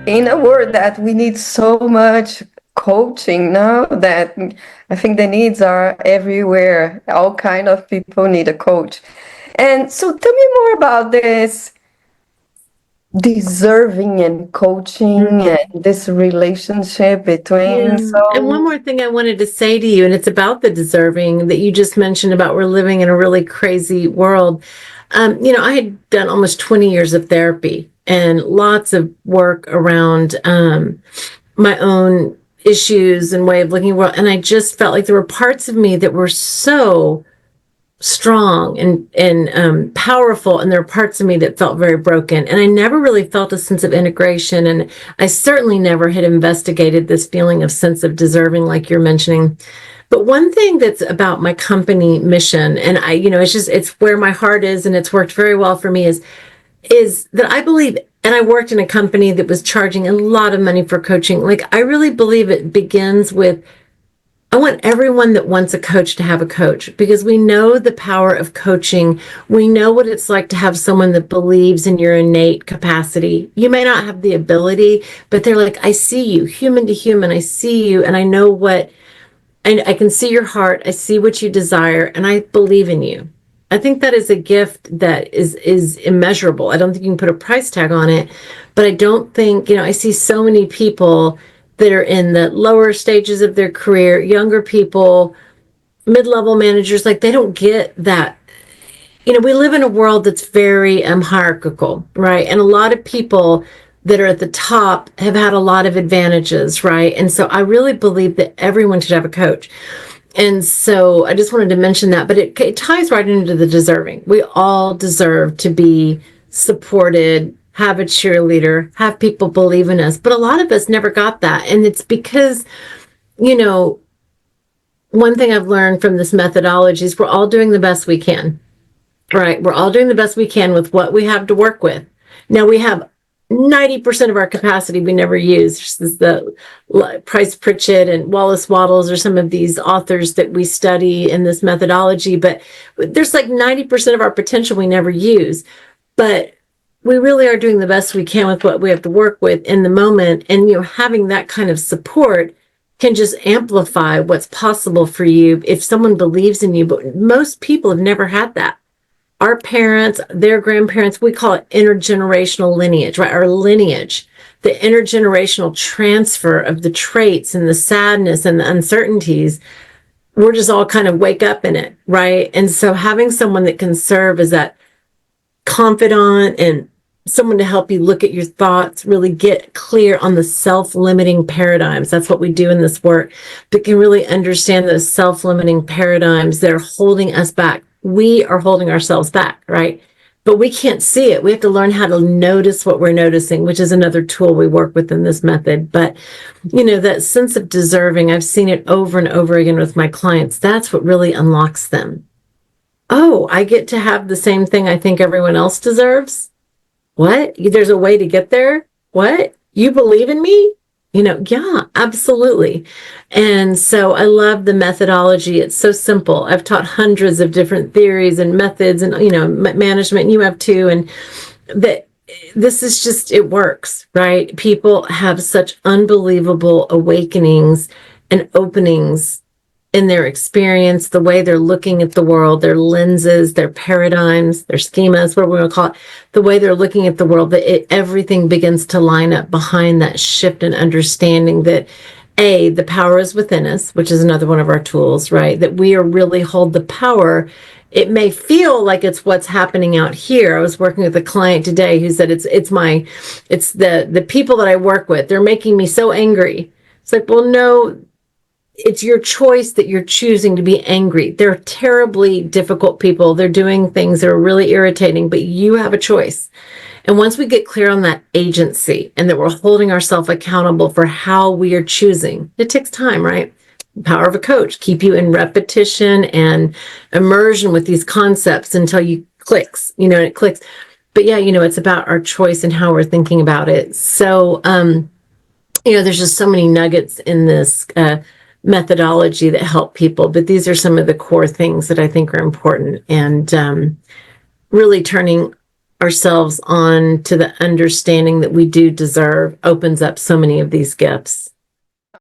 in a world that we need so much coaching now, that I think the needs are everywhere. All kind of people need a coach. And so tell me more about this deserving and coaching Mhm. and this relationship Yeah. between. And one So more thing I wanted to say to you, and it's about the deserving that you just mentioned about we're living in a really crazy world. I had done almost 20 years of therapy and lots of work around my own issues and way of looking at the world. And I just felt like there were parts of me that were so strong and powerful, and there are parts of me that felt very broken, and I never really felt a sense of integration, and I certainly never had investigated this feeling of sense of deserving like you're mentioning. But one thing that's about my company mission, and it's where my heart is, and it's worked very well for me, is that I believe, and I worked in a company that was charging a lot of money for coaching. Like, I really believe it begins with, I want everyone that wants a coach to have a coach, because we know the power of coaching. We know what it's like to have someone that believes in your innate capacity. You may not have the ability, but they're like, I see you, human to human. I see you, and I know what, and I can see your heart. I see what you desire, and I believe in you. I think that is a gift that is immeasurable. I don't think you can put a price tag on it, but I don't think, I see so many people that are in the lower stages of their career, younger people, mid-level managers, like they don't get that. We live in a world that's very hierarchical, right? And a lot of people that are at the top have had a lot of advantages, right? And so I really believe that everyone should have a coach. And so I just wanted to mention that, but it ties right into the deserving. We all deserve to be supported, have a cheerleader, have people believe in us. But a lot of us never got that. And it's because, you know, one thing I've learned from this methodology is we're all doing the best we can, right? We're all doing the best we can with what we have to work with. Now we have 90% of our capacity we never use. This is the Price Pritchett and Wallace Wattles are some of these authors that we study in this methodology, but there's like 90% of our potential we never use. But we really are doing the best we can with what we have to work with in the moment. And, having that kind of support can just amplify what's possible for you if someone believes in you. But most people have never had that. Our parents, their grandparents, we call it intergenerational lineage, right? Our lineage, the intergenerational transfer of the traits and the sadness and the uncertainties, we're just all kind of wake up in it, right? And so having someone that can serve as that confidant and someone to help you look at your thoughts, really get clear on the self-limiting paradigms. That's what we do in this work, but can really understand those self-limiting paradigms that are holding us back. We are holding ourselves back, right? But we can't see it. We have to learn how to notice what we're noticing, which is another tool we work with in this method. But, that sense of deserving, I've seen it over and over again with my clients. That's what really unlocks them. Oh, I get to have the same thing I think everyone else deserves. What? There's a way to get there? What? You believe in me? Yeah, absolutely. And so I love the methodology. It's so simple. I've taught hundreds of different theories and methods and, management, and you have too. And that this is just, it works, right? People have such unbelievable awakenings and openings in their experience, the way they're looking at the world, their lenses, their paradigms, their schemas, what we're going to call it, the way they're looking at the world, that everything begins to line up behind that shift and understanding that the power is within us, which is another one of our tools, right? That we are really hold the power. It may feel like it's what's happening out here. I was working with a client today who said it's the people that I work with. They're making me so angry. It's like, well, no, it's your choice that you're choosing to be angry. They're terribly difficult people. They're doing things that are really irritating, but you have a choice. And once we get clear on that agency and that we're holding ourselves accountable for how we are choosing, it takes time, right? The power of a coach, keep you in repetition and immersion with these concepts until you clicks, and it clicks. But yeah, it's about our choice and how we're thinking about it. So, there's just so many nuggets in this, methodology that help people, but these are some of the core things that I think are important, and really turning ourselves on to the understanding that we do deserve opens up so many of these gifts.